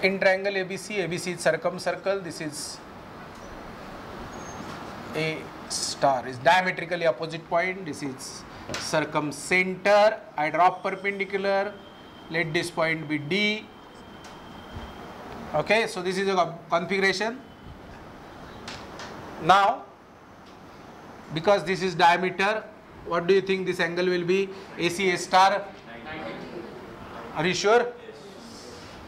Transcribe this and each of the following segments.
In triangle ABC, ABC is circumcircle, this is A star is diametrically opposite point, this is circumcenter. I drop perpendicular, let this point be D. Okay, so this is a configuration. Now, because this is diameter, what do you think this angle will be? AC A star? Are you sure?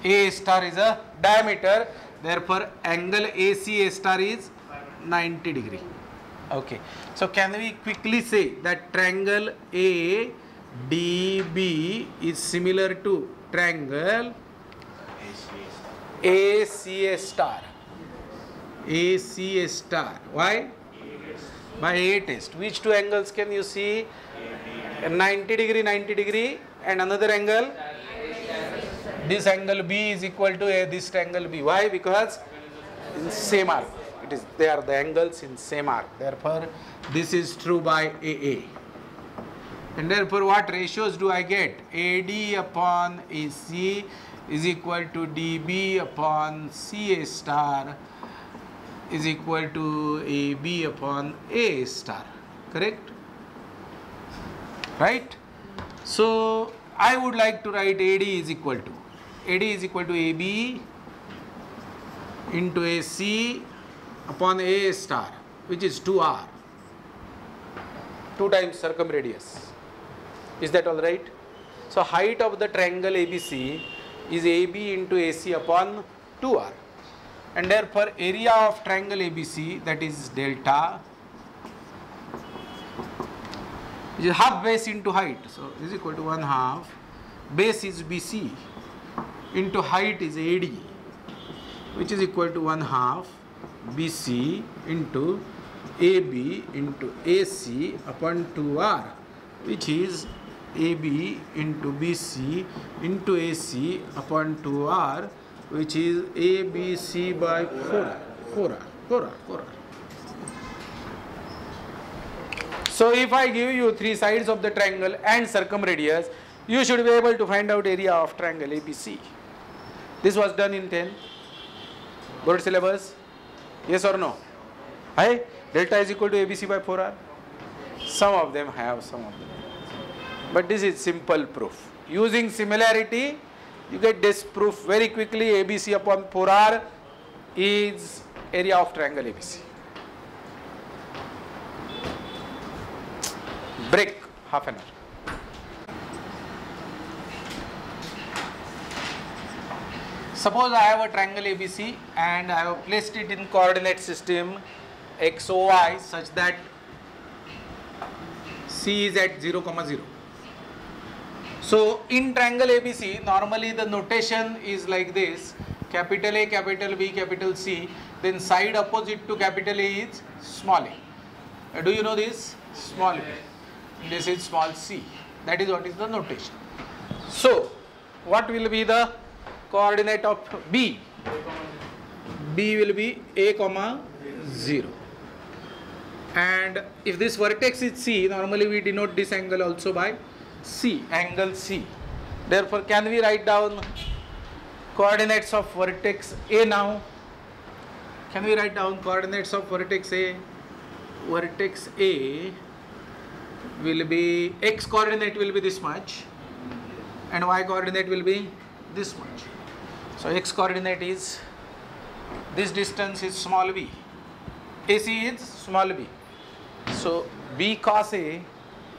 A star is a diameter, therefore angle AC A star is 90 degree. Okay, so can we quickly say that triangle ADB is similar to triangle ACA star? ACA star. Why? By A test. Which two angles can you see? 90 degree, 90 degree, and another angle? This angle B is equal to this angle B. Why? Because in same arc. They are the angles in same arc. Therefore, this is true by AA. And therefore, what ratios do I get? AD upon AC is equal to DB upon CA star is equal to AB upon A star. Correct? Right? So, I would like to write AD is equal to AB into AC upon A star, which is 2R, 2 times circumradius. Is that all right? So height of the triangle ABC is AB into AC upon 2R, and therefore area of triangle ABC, that is delta, is half base into height, so is equal to 1/2. Base is BC into height is AD, which is equal to 1/2 BC into AB into AC upon 2R, which is AB into BC into AC upon 2R, which is ABC by 4R. So if I give you 3 sides of the triangle and circumradius, you should be able to find out area of triangle ABC. This was done in 10th board syllabus. Yes or no? Hi, delta is equal to ABC by 4R. Some of them have, some of them. But this is simple proof. Using similarity, you get this proof very quickly. ABC upon 4R is area of triangle ABC. Break half an hour. Suppose I have a triangle ABC and I have placed it in coordinate system XOY such that C is at 0, 0. So in triangle ABC, normally the notation is like this: capital A, capital B, capital C, then side opposite to capital A is small a. Do you know this? Small b. This is small c. That is what is the notation. So what will be the coordinate of B? B will be A, 0. And if this vertex is C, normally we denote this angle also by C, angle C. Therefore, can we write down coordinates of vertex A now? Can we write down coordinates of vertex A? Vertex A will be, X coordinate will be this much and Y coordinate will be this much. So X coordinate is, this distance is small b, AC is small b. So B cos A,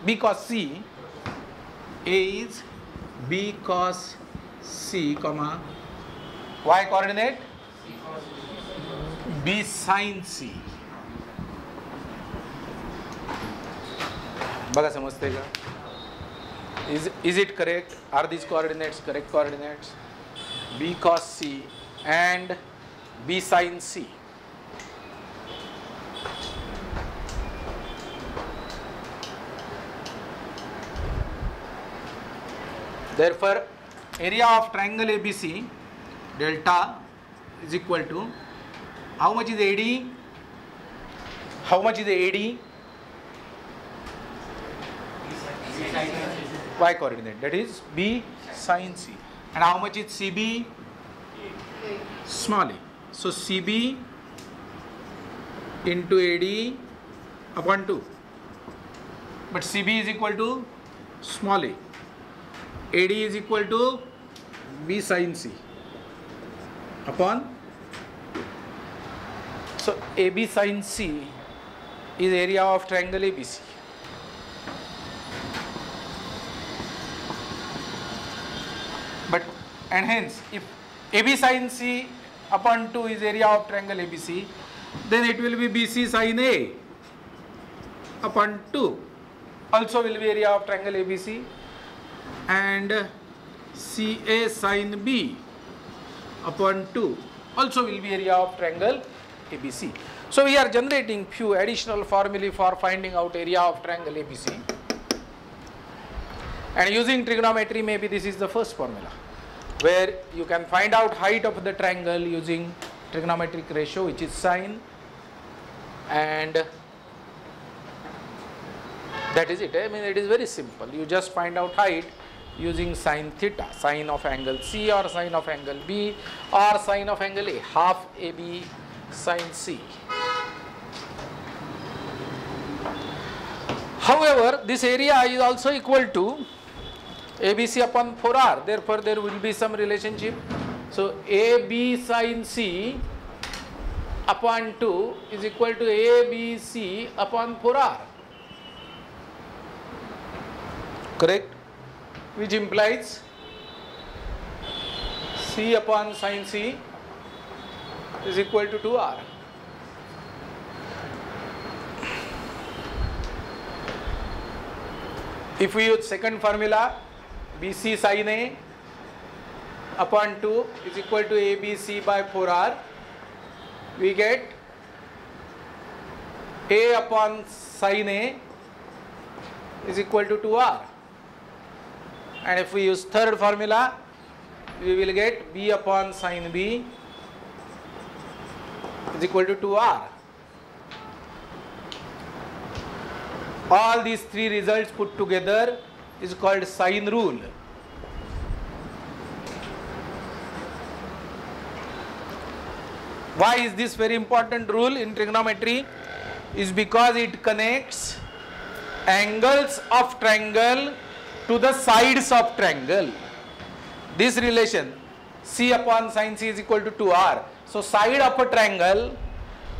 B cos C, A is B cos C, comma, Y coordinate B sin C. बघा समजते का? Is it correct? Are these coordinates correct coordinates? B cos C and B sin C. Therefore, area of triangle ABC delta is equal to, how much is AD? How much is AD? Y coordinate, that is B sin C. And how much is CB? small a. So CB into AD upon 2. But CB is equal to small a. AD is equal to B sin C upon. So AB sin C is area of triangle ABC. But and hence if AB sin C upon 2 is area of triangle ABC, then it will be BC sin A upon 2 also will be area of triangle ABC, and CA sin B upon 2 also will be area of triangle ABC. So we are generating few additional formulae for finding out area of triangle ABC, and using trigonometry, maybe this is the first formula where you can find out height of the triangle using trigonometric ratio, which is sine, and that is it. I mean, it is very simple. You just find out height using sine theta, sine of angle C or sine of angle B or sine of angle A, half AB sine C. However, this area is also equal to ABC upon 4R, therefore there will be some relationship. So AB sin C upon 2 is equal to ABC upon 4R, correct, which implies C upon sin C is equal to 2R. If we use second formula, BC sin A upon 2 is equal to ABC by 4R, we get A upon sin A is equal to 2R. And if we use third formula, we will get B upon sin B is equal to 2R. All these three results put together is called sine rule. Why is this very important rule in trigonometry? Is because it connects angles of triangle to the sides of triangle. This relation C upon sin C is equal to 2R. So side of a triangle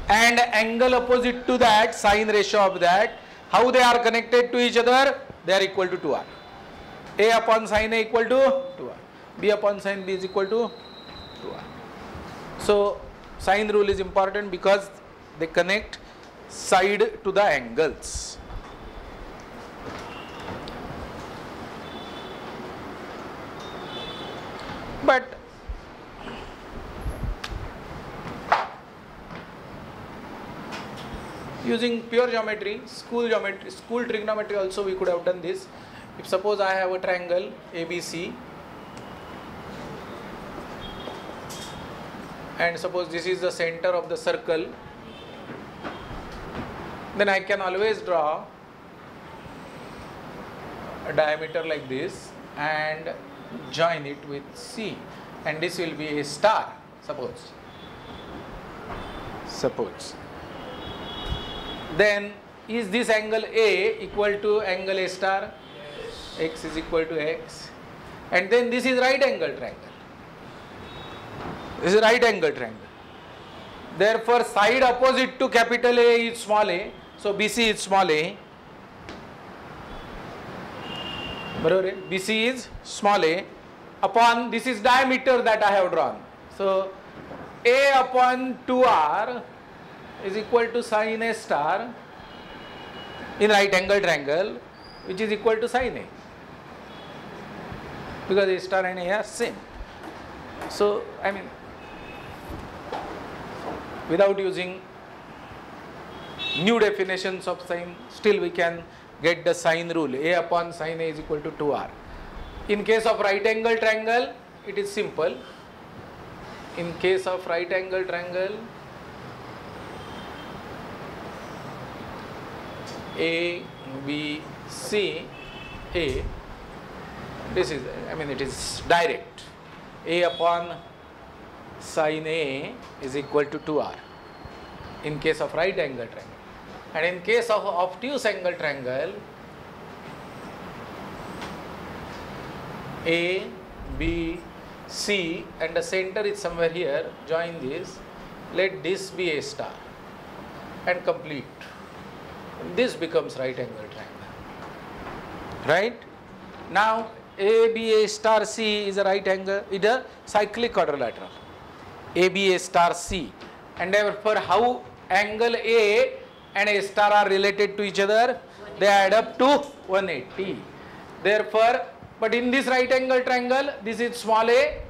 and angle opposite to that, sine ratio of that, how they are connected to each other? They are equal to 2R. A upon sin A equal to 2R. B upon sin B is equal to 2R. So sine rule is important because they connect side to the angles. But using pure geometry, school trigonometry also we could have done this. If suppose I have a triangle ABC and suppose this is the center of the circle, then I can always draw a diameter like this and join it with C, and this will be a star, suppose. Then is this angle A equal to angle A star? Yes. X is equal to X, and then this is right angle triangle. This is right angle triangle. Therefore side opposite to capital A is small a, so BC is small a. BC is small a upon, this is diameter that I have drawn. So A upon 2R is equal to sin A star in right angle triangle, which is equal to sin A, because A star and A are same. So I mean, without using new definitions of sine, still we can get the sine rule. A upon sin A is equal to 2R. In case of right angle triangle, it is simple. In case of right angle triangle, A, B, C, A, this is, I mean, it is direct. A upon sin A is equal to 2r in case of right angle triangle. And in case of obtuse angle triangle, A, B, C, and the center is somewhere here, join this, let this be A star and complete. This becomes right angle triangle. Right? Now A, B, A star, C is a right angle, it is a cyclic quadrilateral. A, B, A star, C. And therefore how angle A and A star are related to each other? They add up to 180. Therefore, but in this right angle triangle, this is small a,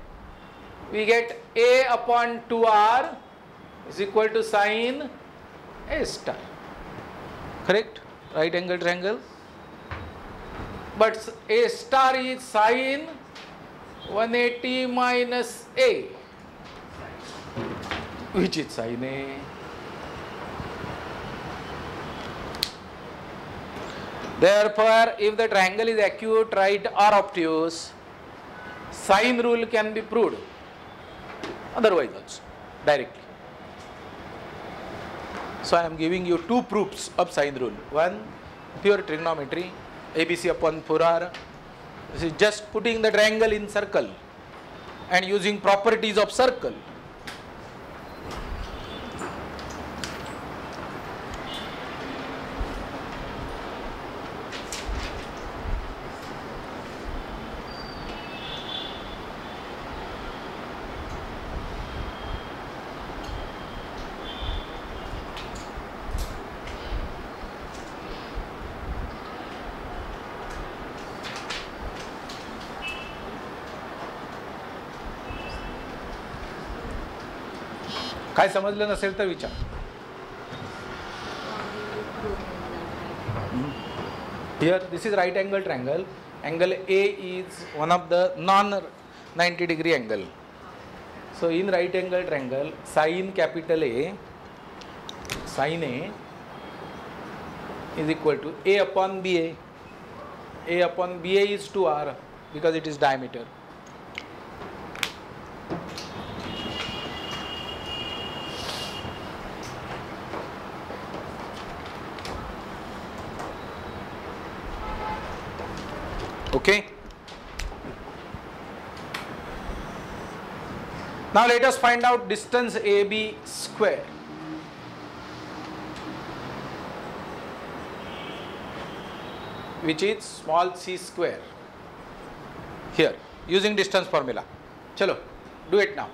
we get A upon 2r is equal to sin A star. Correct? Right angle triangle. But A star is sin 180 minus A, which is sin A. Therefore, if the triangle is acute, right or obtuse, sine rule can be proved, otherwise also, directly. So, I am giving you two proofs of sine rule. One, pure trigonometry, ABC upon 4r. This is just putting the triangle in circle and using properties of circle. काय समजलं नसेल तर विचार. Here this is right angle triangle. Angle A is one of the non-90 degree angle. So in right angle triangle, sin capital A, sin A is equal to A upon BA. A upon BA is 2r because it is diameter. Okay. Now let us find out distance AB square. Which is small c square. Here, using distance formula. Chalo, do it now.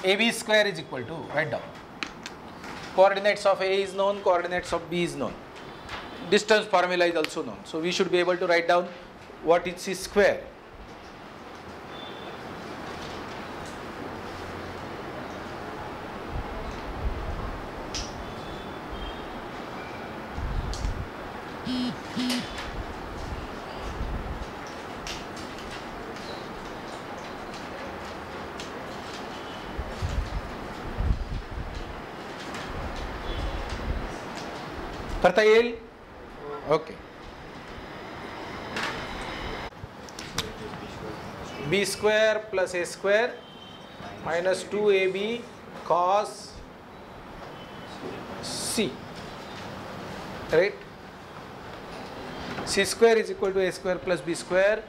AB square is equal to, write down. Coordinates of A is known, coordinates of B is known. Distance formula is also known. So we should be able to write down what is c square. करता येईल? Okay. B square plus A square minus 2AB cos C, right? C square is equal to A square plus B square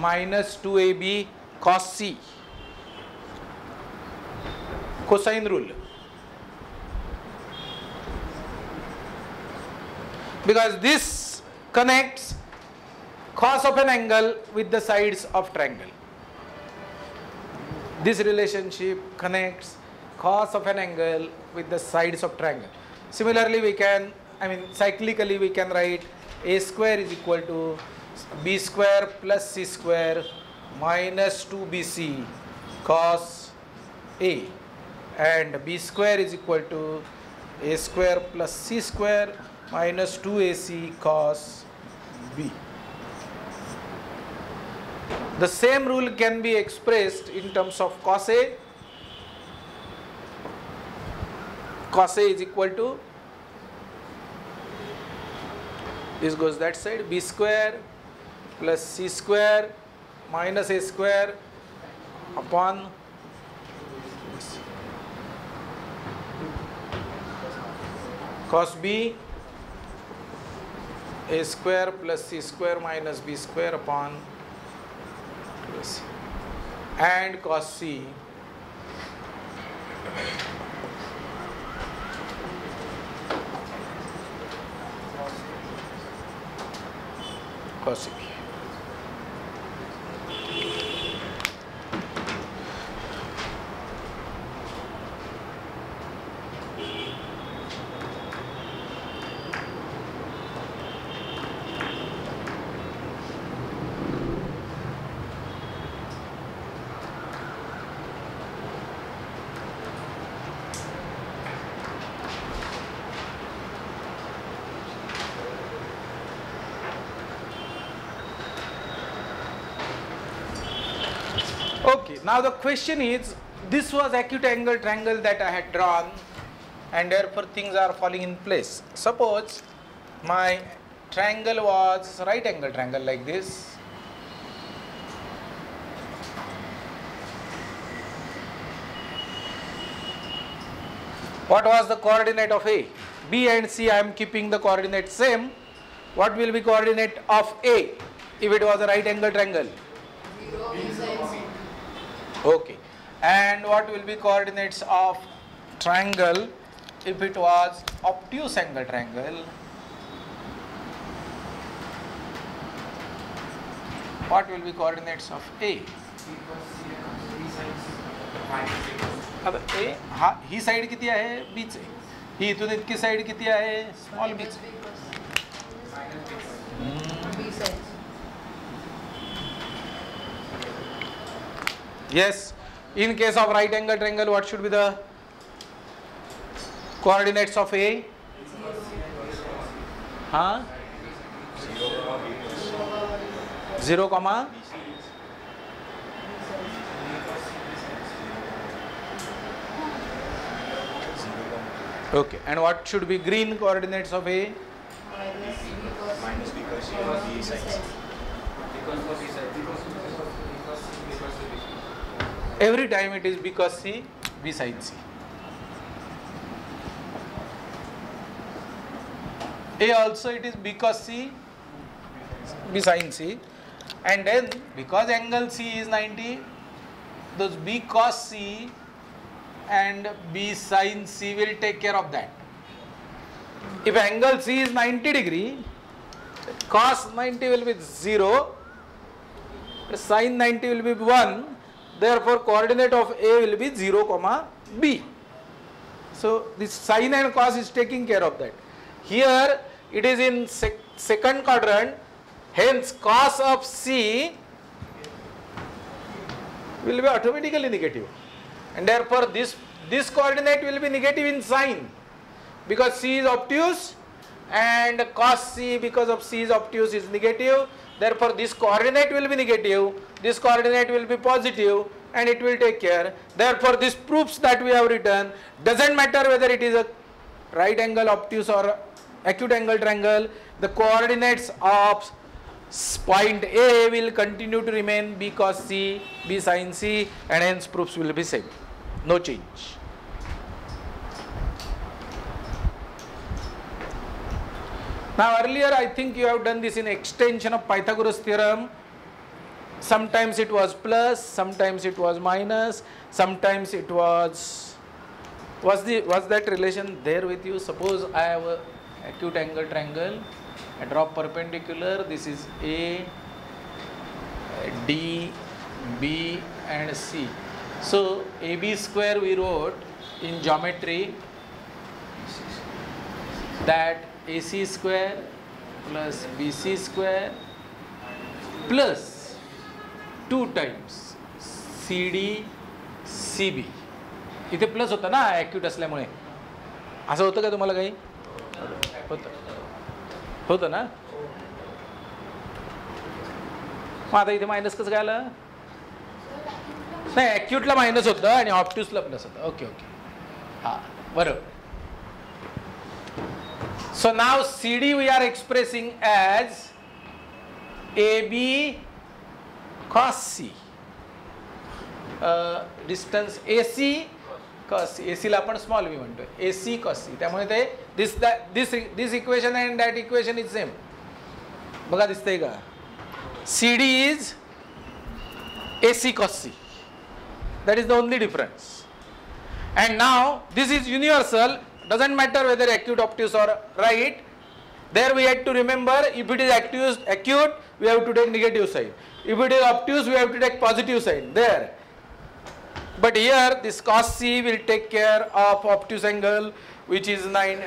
minus 2AB cos C. Cosine rule. Because this connects cos of an angle with the sides of triangle. This relationship connects cos of an angle with the sides of triangle. Similarly, we can, cyclically we can write A square is equal to B square plus C square minus 2BC cos A, and B square is equal to A square plus C square minus 2AC cos B. The same rule can be expressed in terms of cos A. Cos A is equal to, this goes that side, B square plus C square minus A square upon this. cos B A square plus C square minus B square upon 2AC, and cos C cos C. Okay, now the question is, this was acute angle triangle that I had drawn, and therefore things are falling in place. Suppose my triangle was right angle triangle like this. What was the coordinate of A? B and C, I am keeping the coordinate same. What will be coordinate of A if it was a right angle triangle? 0. Okay. And what will be coordinates of triangle if it was obtuse angle triangle? What will be coordinates of A? अब A हा ही side किती आहे B चे, ही इथून इतकी side किती आहे small b चे. Yes, in case of right angle triangle, what should be the coordinates of A? Huh? 0, comma? Okay, and what should be green coordinates of A? Minus because B sin. Every time it is because C, B sin C. A also it is because C, B sin C, and then because angle C is 90, those B cos C and B sin C will take care of that. If angle C is 90 degree, cos 90 will be 0, sin 90 will be 1, therefore coordinate of A will be 0, comma B. So this sin and cos is taking care of that. Here it is in second quadrant, hence cos of C will be automatically negative, and therefore this coordinate will be negative in sin, because C is obtuse and cos C because of C is obtuse is negative, therefore this coordinate will be negative, this coordinate will be positive, and it will take care. Therefore this proves that we have written, doesn't matter whether it is a right angle obtuse or acute angle triangle, the coordinates of point A will continue to remain B cos C, B sin C, and hence proofs will be same, no change. Now earlier I think you have done this in extension of Pythagoras theorem. Sometimes it was plus, sometimes it was minus, sometimes it was that relation there with you? Suppose I have a acute angle triangle, I draw perpendicular, this is A, D, B and C. So AB square we wrote in geometry that AC square plus BC square plus 2 times CD CB. इथे plus होता ना acute असल्यामुळे, असं होतं का तुम्हाला काही? होतं ना? मग आता इथे मायनस कसं काय आलं? नाही, ॲक्यूटला मायनस होतं आणि ऑप्ट्यूसला प्लस होतं. ओके ओके, हां बरोबर. So now CD we are expressing as AB cos C, distance AC cos c, AC ला आपण स्मॉल v म्हणतोय, AC cos c. त्यामुळे ते this equation and that equation is same. बघा दिसतंय का? CD is AC cos c. That is the only difference. And now this is universal, doesn't matter whether acute, obtuse or right. There we had to remember, if it is acute, we have to take negative side. If it is obtuse, we have to take positive side. There. But here this cos c will take care of obtuse angle, which is 9.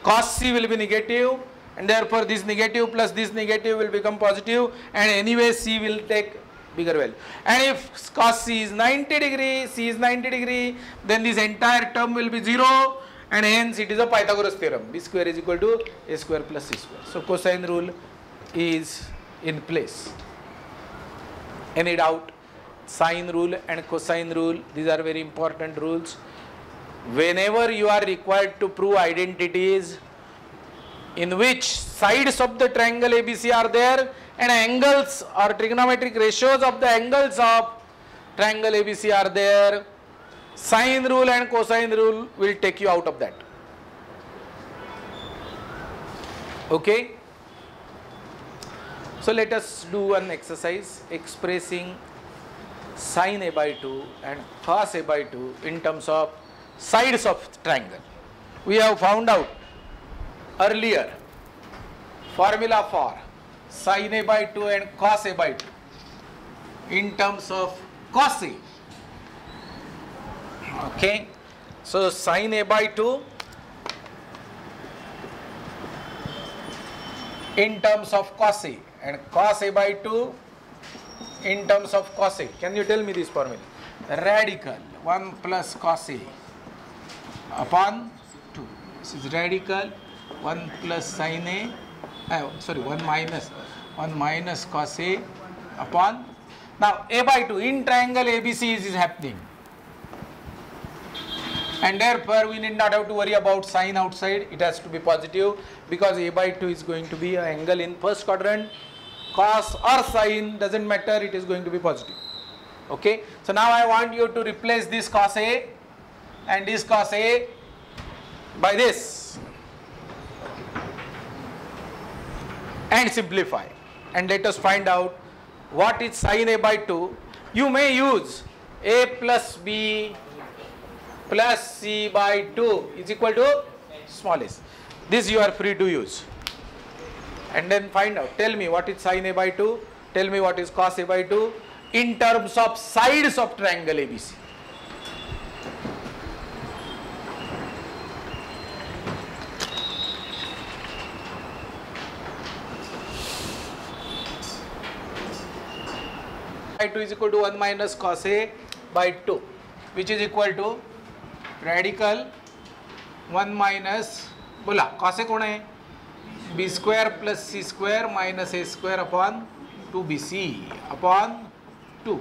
Cos c will be negative, and therefore this negative plus this negative will become positive, and anyway c will take bigger value. And if cos c is 90 degree, c is 90 degree, then this entire term will be 0, and hence it is a Pythagoras theorem. B square is equal to a square plus c square. So cosine rule is in place. Any doubt? Sine rule and cosine rule, these are very important rules. Whenever you are required to prove identities in which sides of the triangle ABC are there and angles or trigonometric ratios of the angles of triangle ABC are there, sine rule and cosine rule will take you out of that. Okay? So let us do one exercise expressing sin a by 2 and cos a by 2 in terms of sides of triangle. We have found out earlier formula for sin a by 2 and cos a by 2 in terms of cos a. Okay, so sin a by 2 in terms of cos a and cos a by 2 in terms of cos a. Can you tell me this formula? Radical 1 plus cos a upon 2. This is radical 1 plus sin a, 1 minus cos a upon. Now a by 2 in triangle ABC is happening, and therefore we need not have to worry about sign outside. It has to be positive because a by 2 is going to be an angle in first quadrant. Cos or sin doesn't matter, it is going to be positive. Okay, so now I want you to replace this cos a and this cos a by this and simplify, and let us find out what is sin a by 2. You may use a plus b plus c by 2 is equal to small s. This you are free to use. And then find out, tell me what is sin a by 2, tell me what is cos a by 2 in terms of sides of triangle ABC. By 2 is equal to 1 minus cos a by 2, which is equal to radical 1 minus, बोला cos a कौन है? b square plus c square minus a square upon 2bc upon 2,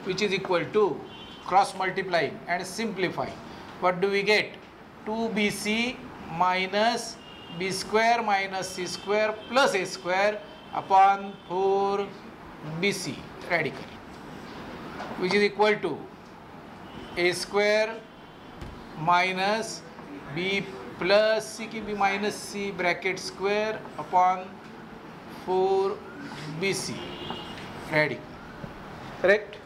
which is equal to cross multiplying and simplifying. What do we get? 2bc minus b square minus c square plus a square upon 4bc radical, which is equal to a square minus b plus c की b minus c bracket square upon 4bc radical. Correct?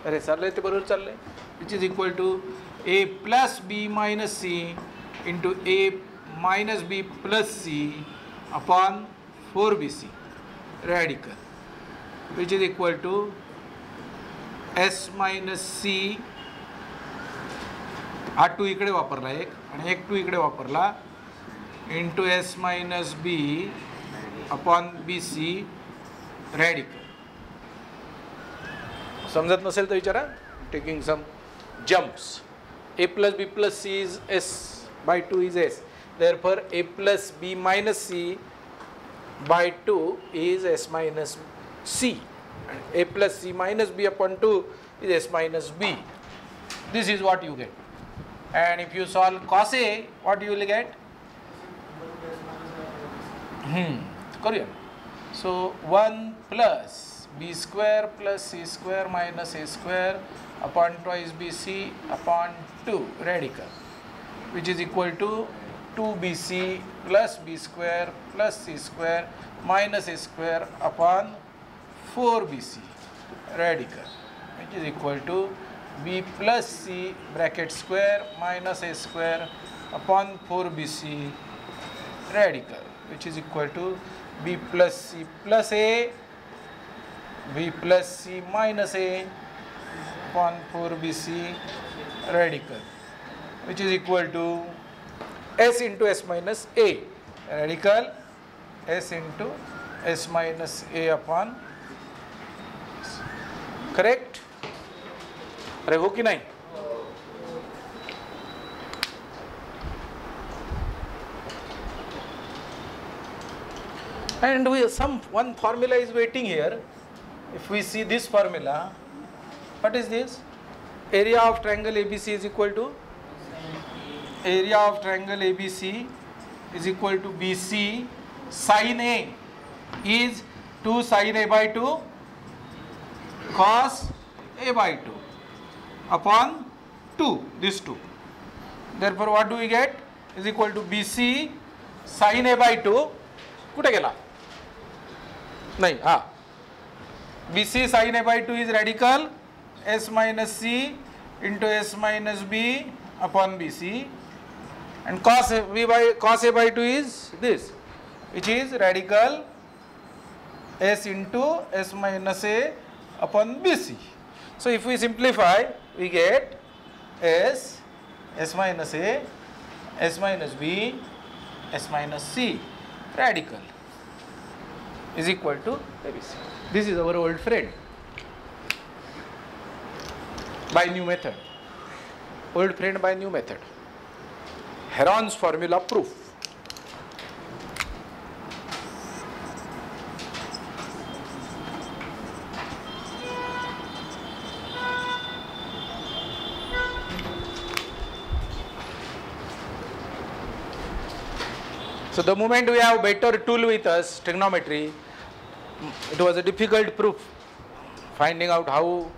अरे चाललंय ते बरोबर चाललंय. Which is equal to a plus b minus c into a minus b plus c upon 4bc radical, which is equal to s minus c. हा 2 इकडे वापरला एक आणि एक 2 इकडे वापरला into s minus b upon b c radical. समजत नसेल तर विचारा. Taking some jumps. A plus b plus c is s by 2 is s, therefore a plus b minus c by 2 is s minus c, and a plus c minus b upon 2 is s minus b. This is what you get. And if you solve cos a, what you will get? Korean. So 1 plus b square plus c square minus a square upon twice BC upon 2 radical, which is equal to 2BC plus B square plus C square minus A square upon 4BC radical, which is equal to B plus C bracket square minus A square upon 4BC radical, which is equal to B plus C plus A, B plus C minus A upon 4BC radical, which is equal to S into S minus A radical, S into S minus A upon, correct? अरे हो कि नहीं? And one formula is waiting here. If we see this formula, what is this? Area of triangle ABC is equal to BC sin A is 2 sin A by 2 cos A by 2 upon 2, this 2. Therefore, what do we get? Is equal to BC sin A by 2. कुठे गेला? नहीं, हाँ. BC sin A by 2 is radical S minus C into S minus B upon BC, and cos A by 2 is this, which is radical S into S minus A upon BC. So if we simplify, we get S minus A, S minus B, S minus C radical is equal to ABC. This is our old friend by new method. Old friend by new method. Heron's formula proof. So the moment we have better tool with us, trigonometry, it was a difficult proof, finding out how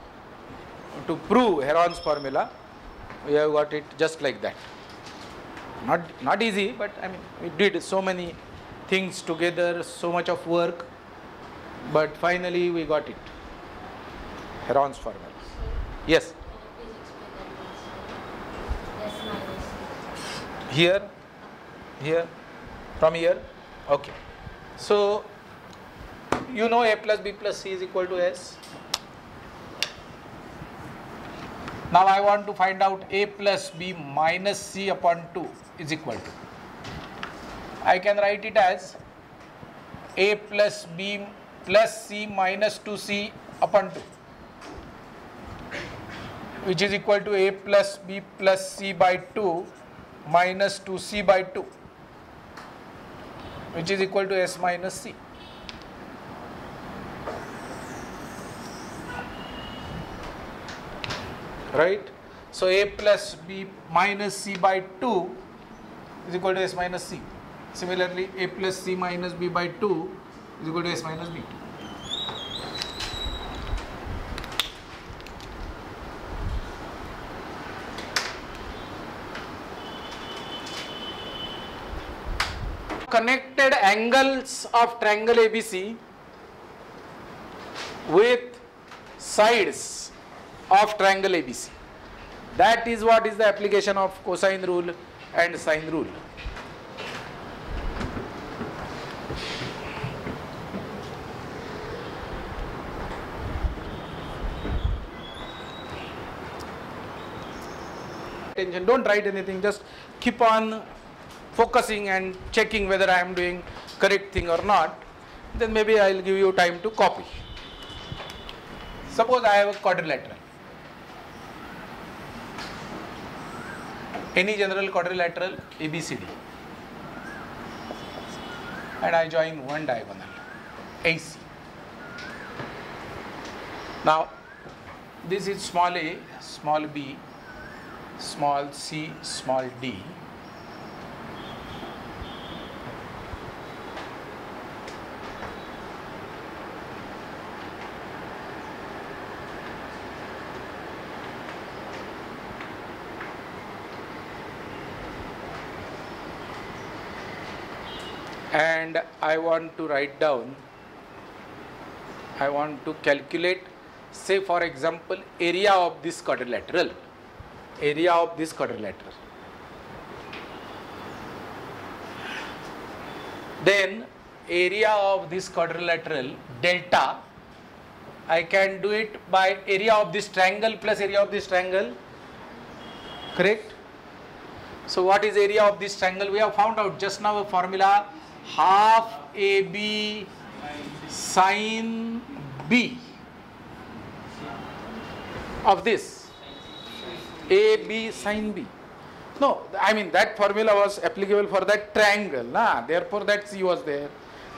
to prove Heron's formula. We have got it just like that. Not easy, but I mean, we did so many things together, so much of work, but finally we got it. Heron's formula. Yes. Here, from here. Okay. So you know A plus B plus C is equal to S. Now I want to find out A plus B minus C upon 2 is equal to. I can write it as A plus B plus C minus 2C upon 2, which is equal to A plus B plus C by 2 minus 2C by 2, which is equal to S minus C. Right? So A plus B minus C by 2 is equal to S minus C. Similarly, A plus C minus B by 2 is equal to S minus B. Connected angles of triangle ABC with sides of triangle ABC. That is what is the application of cosine rule and sine rule. Attention, don't write anything, just keep on focusing and checking whether I am doing correct thing or not. Then maybe I will give you time to copy. Suppose I have a quadrilateral. Any general quadrilateral ABCD, and I join one diagonal AC. Now this is small a, small b, small c, small d. and I want to write down, I want to calculate, say for example, area of this quadrilateral. Area of this quadrilateral. Then area of this quadrilateral delta, I can do it by area of this triangle plus area of this triangle, correct? So what is area of this triangle? We have found out just now a formula, half AB sin B of this, AB sin B. No, I mean that formula was applicable for that triangle, nah? Therefore that C was there.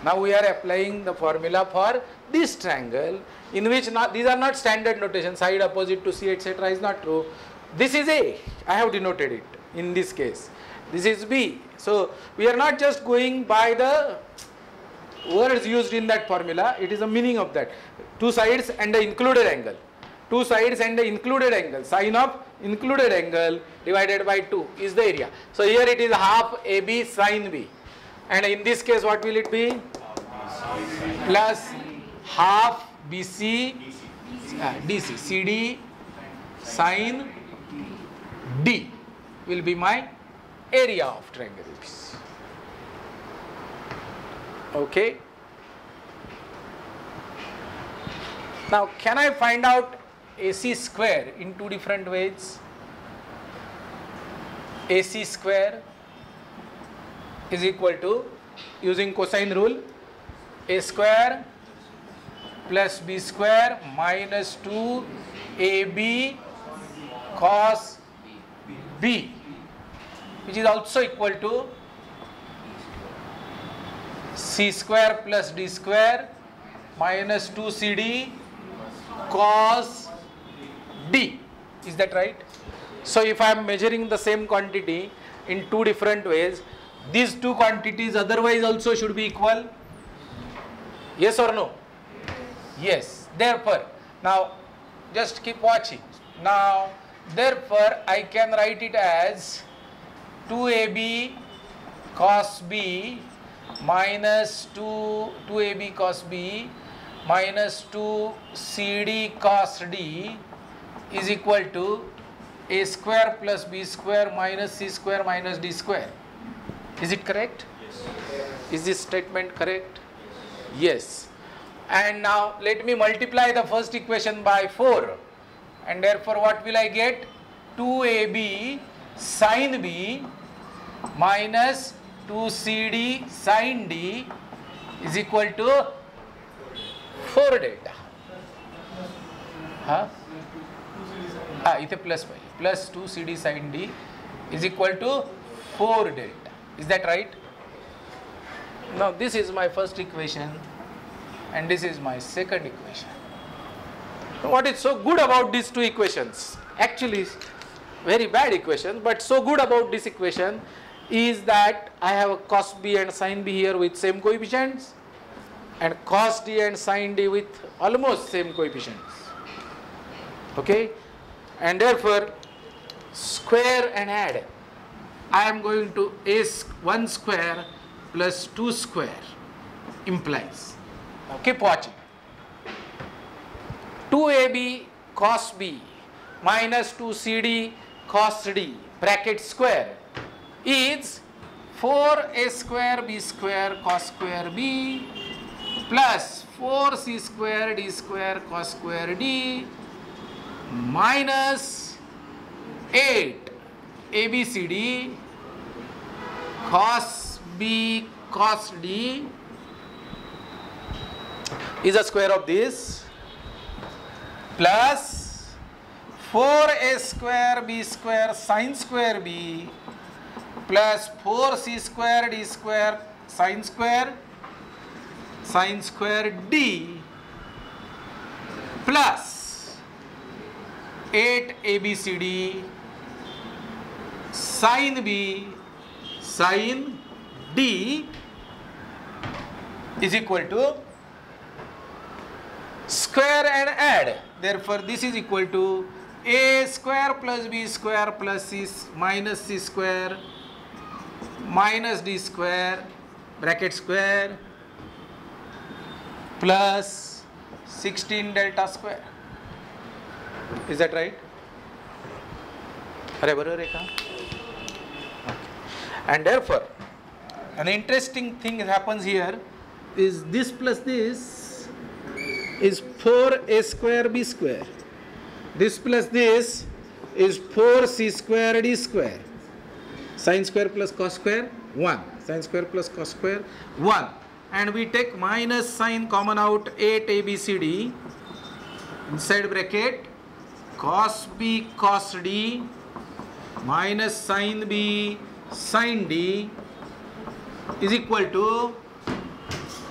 Now we are applying the formula for this triangle, in which not, these are not standard notation, side opposite to C etc. is not true. This is A, I have denoted it in this case. This is B. So we are not just going by the words used in that formula, it is the meaning of that. Two sides and the included angle. Two sides and the included angle. Sine of included angle divided by 2 is the area. So here it is half AB sin B. And in this case what will it be? Plus half BC DC. CD sin D will be my area of triangle ABC. Okay. Now can I find out AC square in two different ways? AC square is equal to, using cosine rule, A square plus B square minus 2 AB cos B, which is also equal to C square plus D square minus 2 CD cos D. Is that right? So if I am measuring the same quantity in two different ways, these two quantities otherwise also should be equal. Yes or no? Yes. Therefore, now just keep watching. Now, therefore, I can write it as 2AB cos B minus 2AB cos B minus 2 CD cos D is equal to A square plus B square minus C square minus D square. Is it correct? Yes. Is this statement correct? Yes. And now let me multiply the first equation by 4. And therefore what will I get? 2AB sin B minus 2CD sin D is equal to 4 delta. Huh? It is plus 5. Plus 2CD sin D is equal to 4 delta. Is that right? Now this is my first equation and this is my second equation. So what is so good about these two equations? Actually very bad equation, but so good about this equation is that I have a cos B and sin B here with same coefficients and cos D and sin D with almost same coefficients. Okay, and therefore square and add. I am going to A1 square plus 2 square implies. Now keep watching. 2AB cos B minus 2CD cos D bracket square is 4A square B square cos square B plus 4C square D square cos square D minus 8 ABCD cos B cos D is a square of this plus 4A square B square sin square B plus 4C square D square sin square D plus 8 ABCD sin B sin D is equal to square and add. Therefore, this is equal to A square plus B square plus C minus C square minus D square bracket square plus 16 delta square. Is that right? अरे बरोबर आहे का? And therefore an interesting thing happens here is this plus this is 4a square b square. This plus this is 4c square d square. Sin square plus cos square 1. Sin square plus cos square 1. And we take minus sign common out 8abcd inside bracket cos b cos d minus sin b sin d is equal to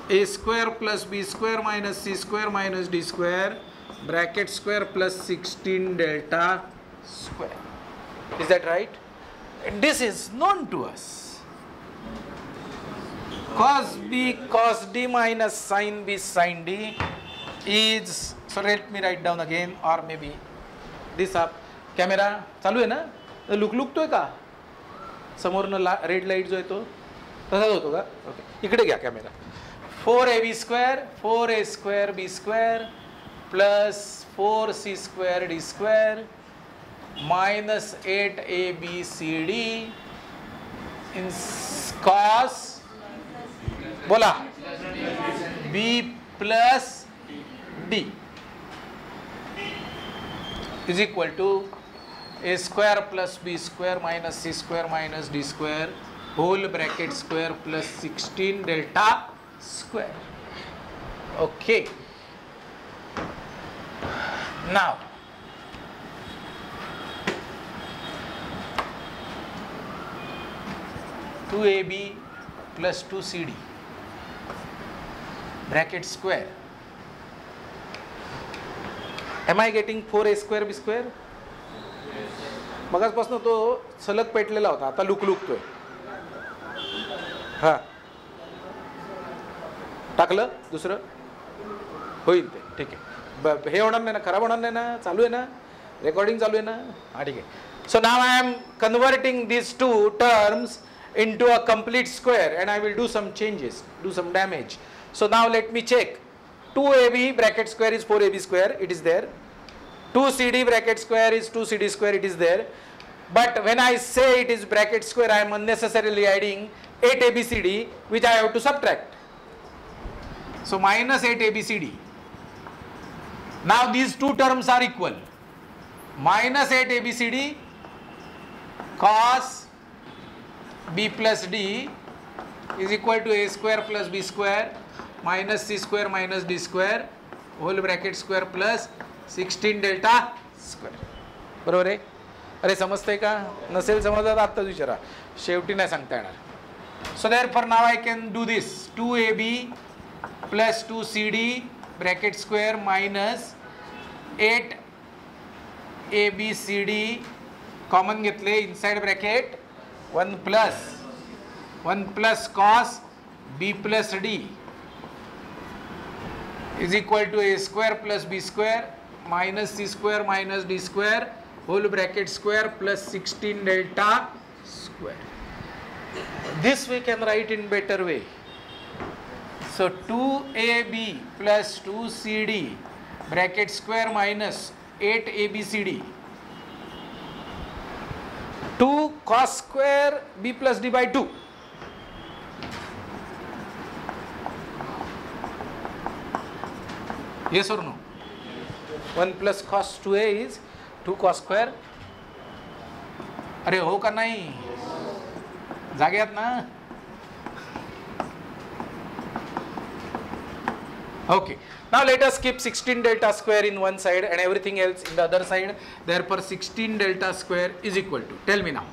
a square plus b square minus c square minus d square bracket square plus 16 delta square. Is that right? And this is known to us. Cos b cos d minus sin b sin d is, so let me write down again, or maybe this up. Camera चालू आहे ना? लुकतोय का? समोरनं red light जो आहे तो तसाच होतो का? ओके, इकडे घ्या camera. 4ab square 4a square b square plus 4c square d square minus 8abcd in cos बोला b plus d is equal to a square plus b square minus c square minus d square whole bracket square plus 16 delta square. Okay, now two ab plus 2cd bracket square. Am I getting 4a square b square? मगाचपासून तो सलग पेटलेला होता, आता लुकतोय. हा टाकलं दुसरं होईल ते, ठीक आहे. हे होणार नाही ना, खराब होणार नाही ना, चालू आहे ना, रेकॉर्डिंग चालू आहे ना, हा ठीक आहे. So now I am converting these two terms into a complete square and I will do some changes, do some damage. So now let me check. 2ab bracket square is 4ab square, it is there. 2cd bracket square is 2cd square, it is there. But when I say it is bracket square, I am unnecessarily adding 8abcd which I have to subtract. So minus 8abcd. Now these two terms are equal. Minus 8abcd cos b plus d is equal to a square plus b square minus c square minus d square whole bracket square plus 16 delta square. बरोबर आहे? अरे समजतंय का? नसेल समजत आत्ताच विचारा, शेवटी नाही सांगता येणार. So therefore now I can do this. 2ab plus 2cd bracket square minus 8abcd common घेतले inside bracket 1 plus cos b plus d is equal to a square plus b square minus c square minus d square whole bracket square plus 16 delta square. This we can write in better way. So 2ab plus 2cd bracket square minus 8abcd 2 cos square b plus d by 2. Yes or no? 1 plus cos 2a is 2 cos square. अरे हो का नाही? जाग्यात ना? Okay. Now let us keep 16 delta square in one side and everything else in the other side. Therefore 16 delta square is equal to, tell me now,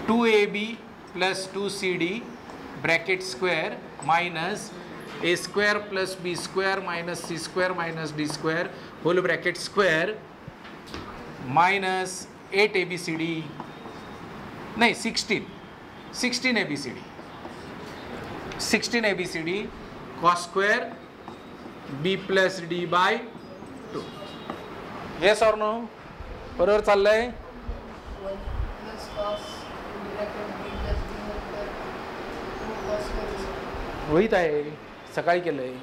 2ab plus 2cd bracket square minus a square plus b square minus c square minus d square whole bracket square minus 8abcd, नहीं 16 abcd 16 abcd cos square b plus d by 2. Yes or no? बरोबर चाललंय? 1 plus cos bracket b plus d whole वहीच आहे, सकाळी केलं आहे.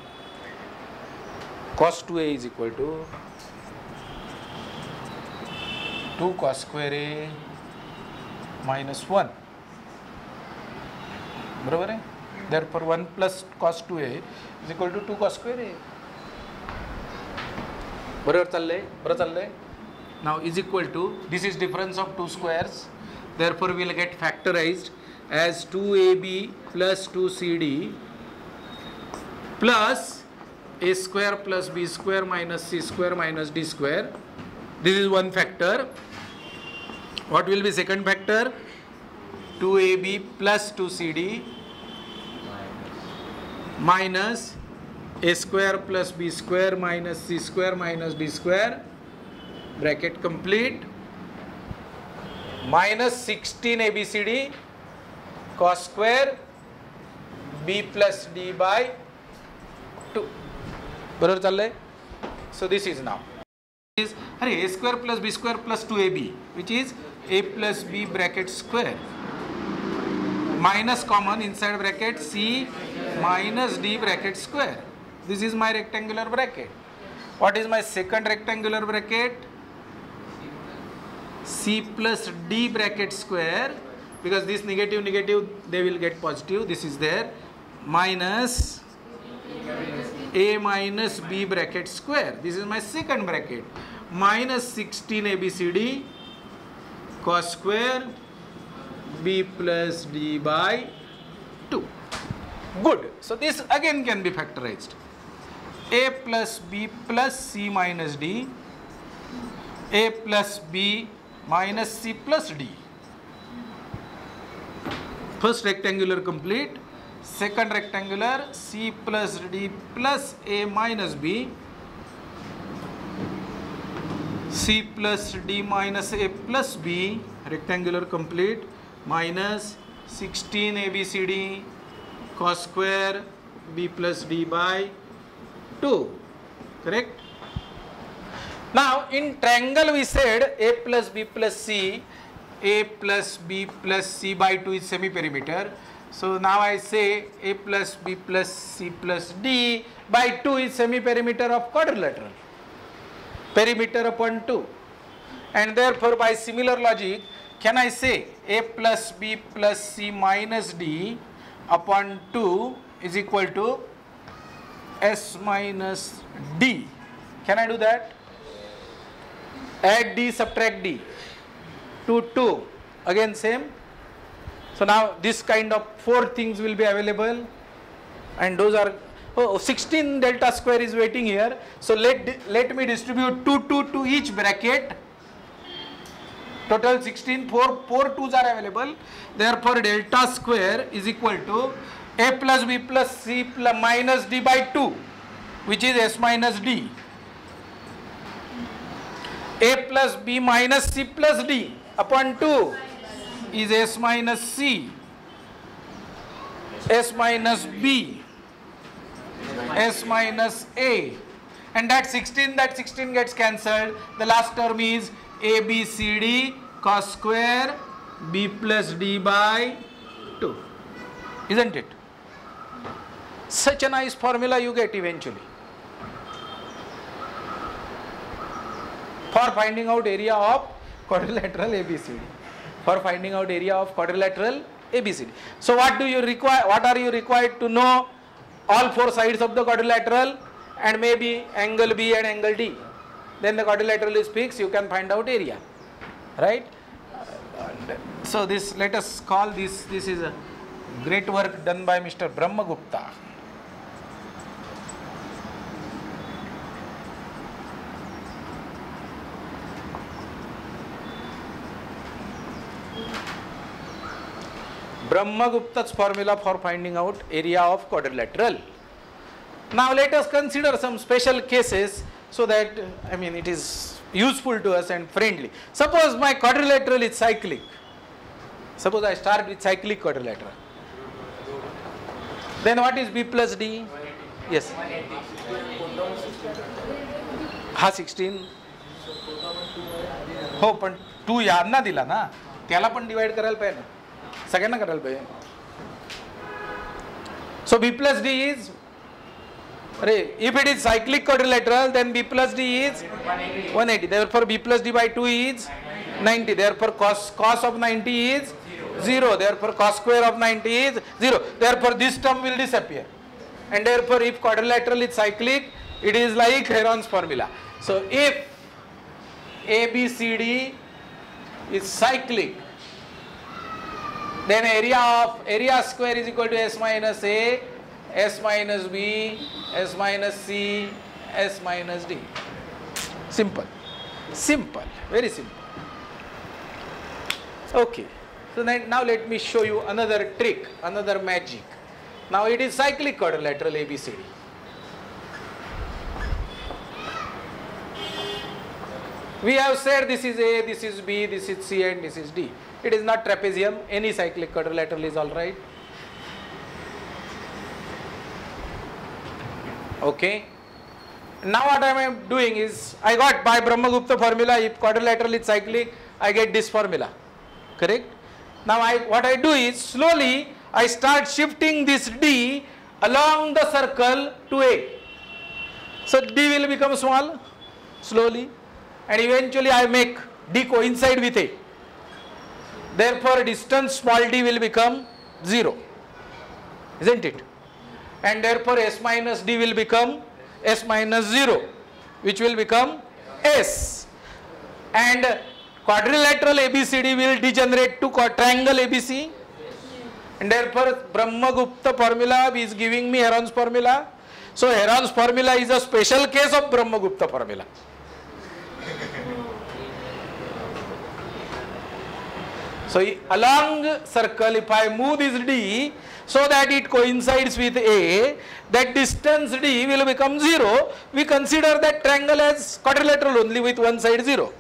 cos 2a is equal to 2 cos square a minus 1. बरोबर आहे. therefore 1 plus cos 2a is equal to 2 cos square a. बरोबर चाललंय. Now is equal to, this is difference of two squares, therefore we will get factorized as 2ab plus 2cd plus a square plus b square minus c square minus d square. This is one factor. What will be second factor? 2ab plus 2cd minus a square plus b square minus c square minus d square, bracket complete, minus 16 abcd cos square b plus d by 2. बरोबर चाललंय. So this is now is a square plus b square plus 2ab, which is a plus b bracket square minus common inside bracket c minus d bracket square. This is my rectangular bracket. What is my second rectangular bracket? C plus d bracket square, because this negative they will get positive, this is there, minus a minus b bracket square. This is my second bracket, minus 16 abcd cos square b plus d by 2. Good. So this again can be factorized. A plus b plus c minus d, a plus b minus c plus d. First rectangular complete. Second rectangular, c plus d plus a minus b, c plus d minus a plus b, rectangular complete, minus 16 abcd cos square b plus d by 2. Correct? Now in triangle we said a plus b plus c, a plus b plus c by 2 is semi-perimeter. So now I say a plus b plus c plus d by 2 is semi-perimeter of quadrilateral, perimeter upon 2, and therefore by similar logic can I say a plus b plus c minus d upon 2 is equal to s minus d. Can I do that? Add d, subtract d, 2, again same. So now this kind of 4 things will be available, and those are 16 delta square is waiting here. So let me distribute 2 to each bracket. Total 16, 4 2's are available. Therefore delta square is equal to a plus b plus c plus minus d by 2, which is s minus d. A plus b minus c plus d upon 2 is s minus c, s minus b, s minus a, and that 16 gets cancelled. The last term is a b c d cos square b plus d by 2, isn't it? Such a nice formula you get eventually for finding out area of quadrilateral ABCD. For finding out area of quadrilateral ABCD. So what do you require? What are you required to know? All 4 sides of the quadrilateral and maybe angle B and angle D. Then the quadrilateral is fixed. You can find out area, right? So this, let us call this. This is a great work done by Mr. Brahmagupta. Brahmagupta's formula for finding out area of quadrilateral. Now let us consider some special cases so that it is useful to us and friendly. Suppose my quadrilateral is cyclic. Suppose I start with cyclic quadrilateral. Then what is b plus d? Yes. हा 16. हो पण 2 यांना दिला ना, त्याला पण divide करायला पाहिजे ना, सगळ्यांना करायला पाहिजे. So B plus D is, if it is cyclic quadrilateral, then B plus D is 180. Therefore B plus D by 2 is 90. Therefore cos of 90 is 0. Therefore cos square of 90 is 0. Therefore this term will disappear. And therefore if quadrilateral is cyclic, it is like Heron's formula. So if ABCD is cyclic, then area square is equal to S minus A, S minus B, S minus C, S minus D. Simple. Simple. Very simple. Okay. So then now let me show you another trick, another magic. Now it is cyclic quadrilateral ABCD. We have said this is A, this is B, this is C and this is D. It is not trapezium. Any cyclic quadrilateral is alright. Okay. Now what I am doing is, I got by Brahmagupta formula, if quadrilateral is cyclic, I get this formula. Correct? Now what I do is, slowly I start shifting this D along the circle to A. So D will become small, slowly, and eventually I make D coincide with A. Therefore distance small d will become 0, isn't it? And therefore S minus D will become S minus 0, which will become S. And quadrilateral ABCD will degenerate to triangle ABC. And therefore Brahmagupta formula is giving me Heron's formula. So Heron's formula is a special case of Brahmagupta formula. So along circle, if I move this D so that it coincides with A, that distance D will become 0. We consider that triangle as quadrilateral only with one side 0.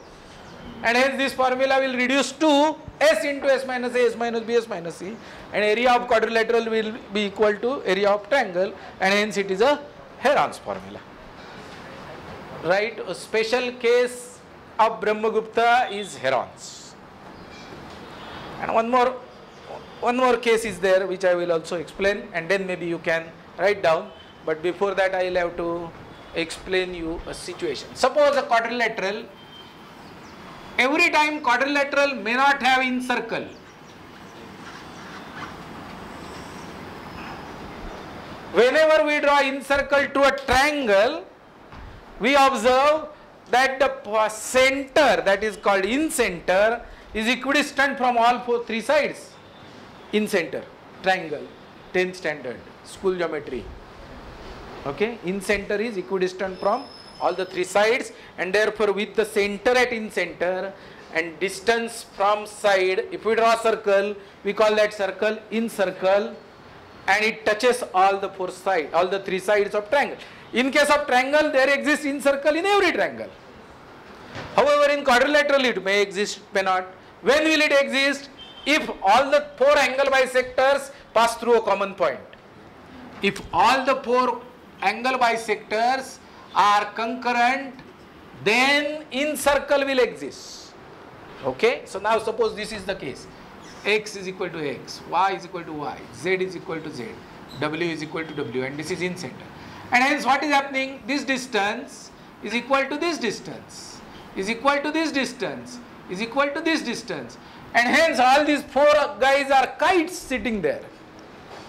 And hence this formula will reduce to S into S minus A, S minus B, S minus C. And area of quadrilateral will be equal to area of triangle, and hence it is a Heron's formula. Right? A special case of Brahmagupta is Heron's. And one more case is there which I will also explain, and then maybe you can write down. But before that I will have to explain you a situation. Suppose a quadrilateral, every time quadrilateral may not have incircle. Whenever we draw incircle to a triangle, we observe that the center, that is called incenter, is equidistant from all three sides. Incenter, triangle, 10th standard, school geometry. Okay, incenter is equidistant from all the three sides, and therefore with the center at incenter and distance from side, if we draw a circle, we call that circle incircle, and it touches all the four sides, all the three sides of triangle. In case of triangle, there exists incircle in every triangle. However, in quadrilateral it may exist, may not. When will it exist? If all the four angle bisectors pass through a common point. If all the four angle bisectors are concurrent, then incircle will exist. Okay? So now suppose this is the case. X is equal to X, Y is equal to Y, Z is equal to Z, W is equal to W, and this is incenter. And hence what is happening? This distance is equal to this distance, is equal to this distance, is equal to this distance. And hence all these four guys are kites sitting there.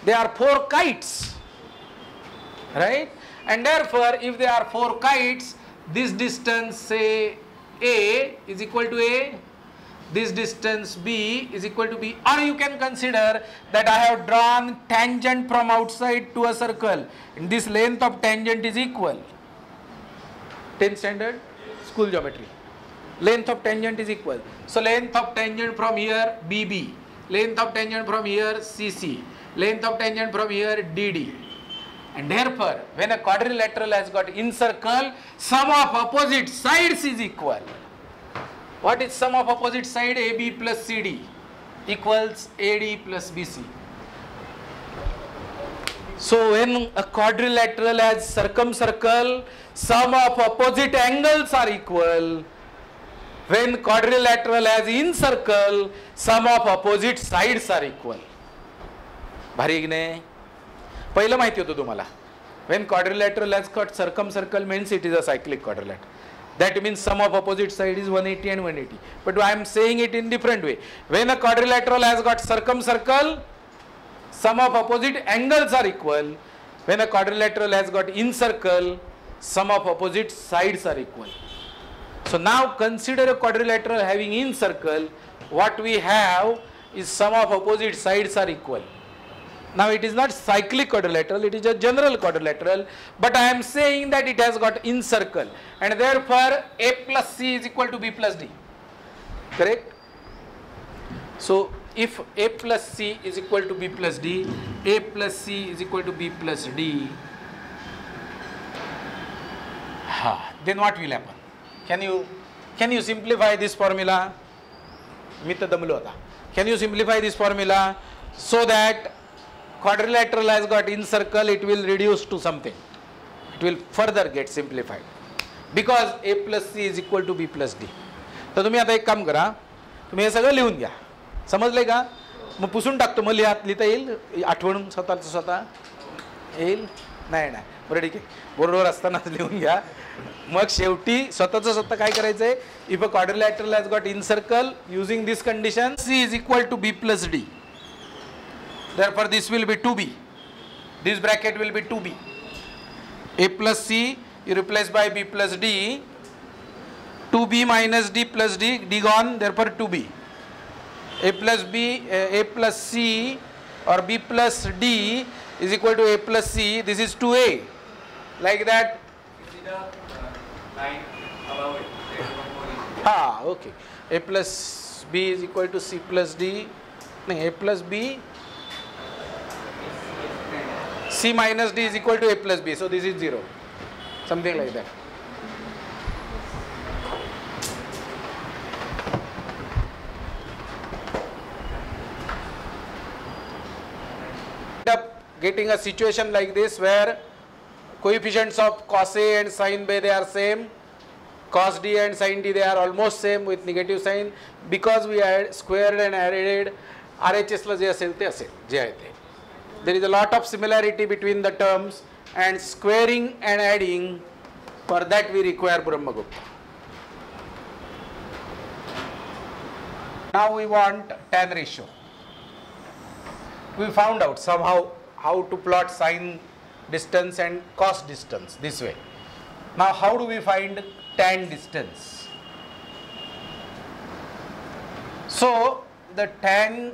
They are four kites. Right? And therefore, if they are four kites, this distance, say A is equal to A, this distance B is equal to B. Or you can consider that I have drawn tangent from outside to a circle, and this length of tangent is equal. 10th standard school geometry. Length of tangent is equal. So length of tangent from here BB, length of tangent from here CC, length of tangent from here DD. And therefore, when a quadrilateral has got incircle, sum of opposite sides is equal. What is sum of opposite side? AB plus CD equals AD plus BC. So when a quadrilateral has circumcircle, sum of opposite angles are equal. When quadrilateral has incircle, sum of opposite sides are equal. Bhari ne? पहिलं माहिती होतं तुम्हाला. When quadrilateral has got circumcircle means it is a cyclic quadrilateral. That means sum of opposite side is 180 and 180. But I am saying it in different way. When a quadrilateral has got circumcircle, sum of opposite angles are equal. When a quadrilateral has got incircle, sum of opposite sides are equal. So now consider a quadrilateral having incircle. What we have is sum of opposite sides are equal. Now it is not cyclic quadrilateral, it is a general quadrilateral, but I am saying that it has got incircle, and therefore A plus C is equal to B plus D. Correct? So if A plus C is equal to B plus D, A plus C is equal to B plus D, then what will happen? Can you simplify this formula? Can you simplify this formula so that quadrilateral has got incircle, it will reduce to something. It will further get simplified because A plus C is equal to B plus D. तर तुम्ही आता एक काम करा, तुम्ही हे सगळं लिहून घ्या. समजलंय का? मग पुसून टाकतो, मग लिहिता येईल, आठवण स्वतः येईल. नाही बरं ठीक आहे, बरोबर असतानाच लिहून घ्या. मग शेवटी स्वतः काय करायचंय, if a quadrilateral has got encircle using this condition, C is equal to B plus D. Therefore this will be 2B. This bracket will be 2B. A plus C you replace by B plus D. 2B minus D plus D, D gone, therefore 2B. A plus C or B plus D is equal to A plus C. This is 2A. Like that. See the line above it. There is one more issue. Okay. A plus B is equal to C plus D. No, A plus B. C minus D is equal to A plus B. So this is 0. Something like that. End up getting a situation like this where coefficients of cos A and sin B, they are same. Cos D and sin D, they are almost same with negative sign, because we had squared and added RHS ला जे असेल ते असेल, जे आहे ते. There is a lot of similarity between the terms, and squaring and adding, for that we require Brahmagupta. Now we want tan ratio. We found out somehow how to plot sin distance and cos distance this way. Now how do we find tan distance? So the tan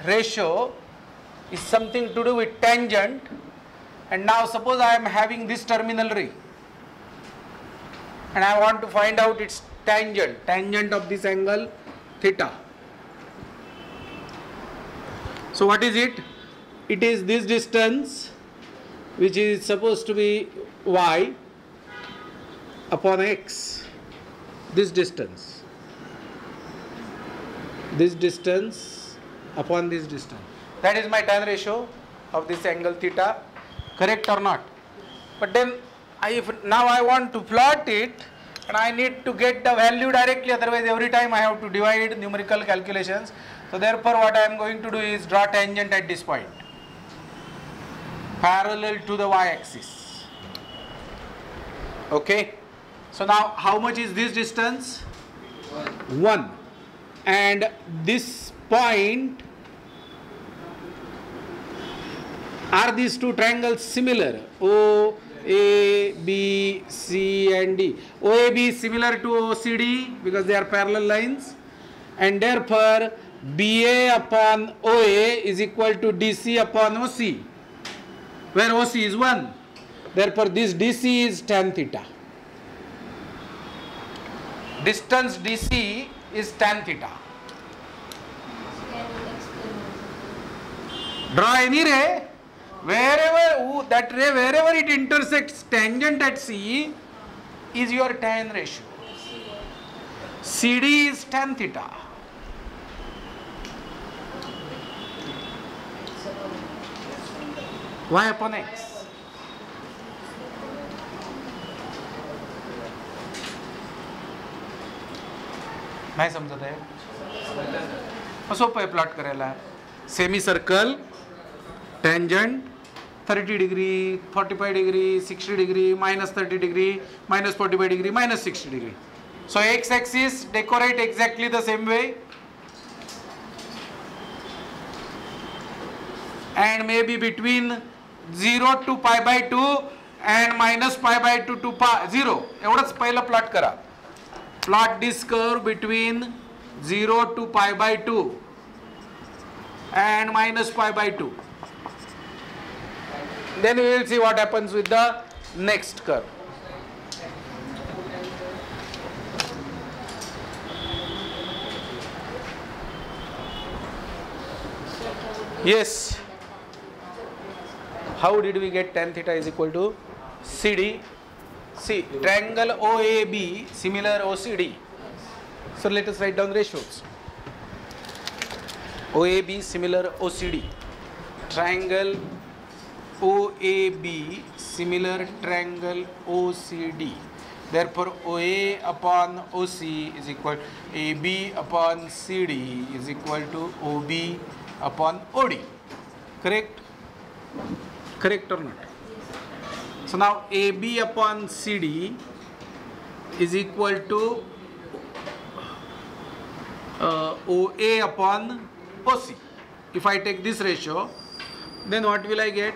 ratio is something to do with tangent, and now suppose I am having this terminal ray and I want to find out its tangent of this angle theta. So what is it? It is this distance, which is supposed to be y upon x. This distance upon this distance. That is my tan ratio of this angle theta. Correct or not? But then now I want to plot it, and I need to get the value directly, otherwise every time I have to divide numerical calculations. So therefore what I am going to do is draw tangent at this point, parallel to the y-axis. Okay. So now how much is this distance? 1. And this point, are these two triangles similar? O, A, B, C and D. OAB is similar to OCD because they are parallel lines, and therefore BA upon OA is equal to DC upon OC, where OC is 1. Therefore this DC is tan theta. Distance DC is tan theta. Draw any ray, wherever it intersects tangent at C is your tan ratio. CD is tan theta. Y upon x. नाही समजत आहे, सोपं आहे plot करायला. Semi circle, tangent 30 degree, 45 degree, 60 degree, minus 30 degree, minus 45 degree, minus 60 degree. So x-axis decorate exactly the same way, and maybe between 0 to pi by 2 and minus pi by 2 to pi 0. एवढंच पहिलं plot करा. Plot this curve between 0 to pi by 2 and minus pi by 2. Then we will see what happens with the next curve. Yes. How did we get tan theta is equal to CD? See, triangle OAB similar OCD. So let us write down ratios. OAB similar OCD. Triangle OAB similar triangle OCD. Therefore, OA upon OC is equal to AB upon CD is equal to OB upon OD. Correct? Correct or not? So now AB upon CD is equal to OA upon OC. If I take this ratio, then what will I get?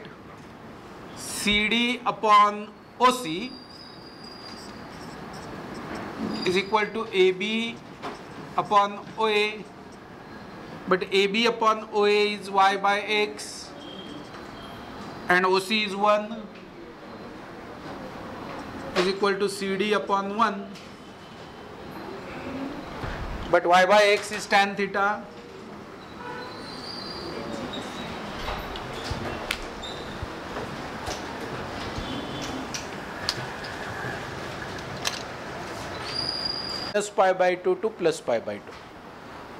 CD upon OC is equal to AB upon OA, but AB upon OA is y by x and OC is 1 is equal to CD upon 1, but y by x is tan theta. Plus pi by 2 to plus pi by 2.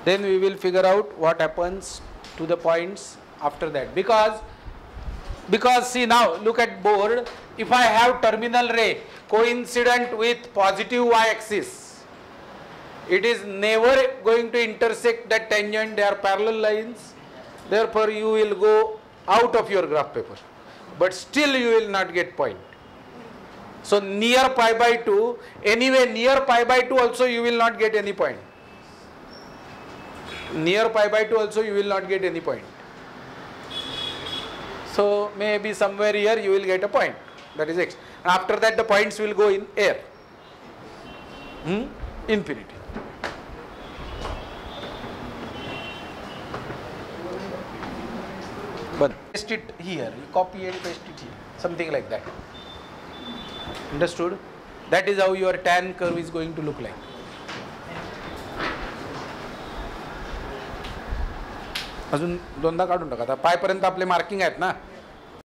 Then we will figure out what happens to the points after that. Because see, now look at board. If I have terminal ray coincident with positive y-axis, it is never going to intersect that tangent. They are parallel lines. Therefore, you will go out of your graph paper. But still you will not get point. So near pi by 2, anyway near pi by 2 also you will not get any point. Near pi by 2 also you will not get any point. So maybe somewhere here you will get a point. That is x. After that the points will go in air. Infinity. But paste it here. You copy and paste it here. Something like that. Understood? That is how your tan curve is going to look like. अजून दोनदा काढून टाका. आता पाय पर्यंत आपले marking आहेत ना.